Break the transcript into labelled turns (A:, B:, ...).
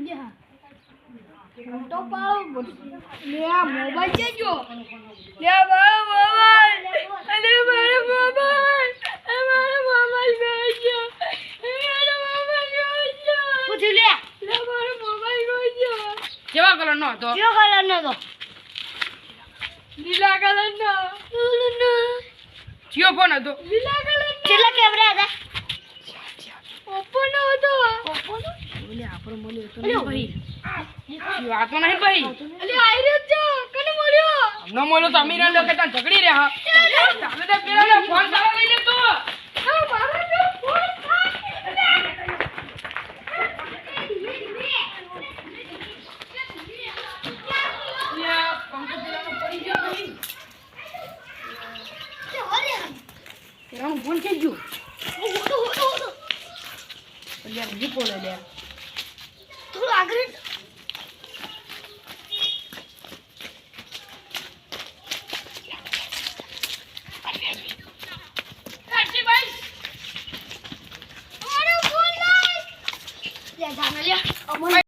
A: તો પાડો લે આ મોબાઈલ દેજો
B: લે મારો મોબાઈલ અલે મારો મોબાઈલ ગયો
A: પૂછી લે
B: મારો મોબાઈલ ગયો કેવા કલરનો હતો
A: કયો કલરનો હતો
B: લીલા કલરનો કયો ફોન હતો લીલા કલરનો
A: કેટલા કેમેરા હતા
B: ઓપ્પોનો હતો
A: ઓપ્પોનો
B: ઓલે આપણો મળ્યો તો નહીં ભાઈ ઈ વાતો નહીં ભાઈ અલે આઈ રહ્યો છો કને મળ્યો ન મળ્યો તો અમીરા લો કે તને ઝઘડી રે હા ચાલે તો પેલા ફોન તારો લઈ લે તો હા મારો ફોન ફોન થઈ ગયો યાર જીપો લે લે
A: થોડું આગળ
B: ભાઈ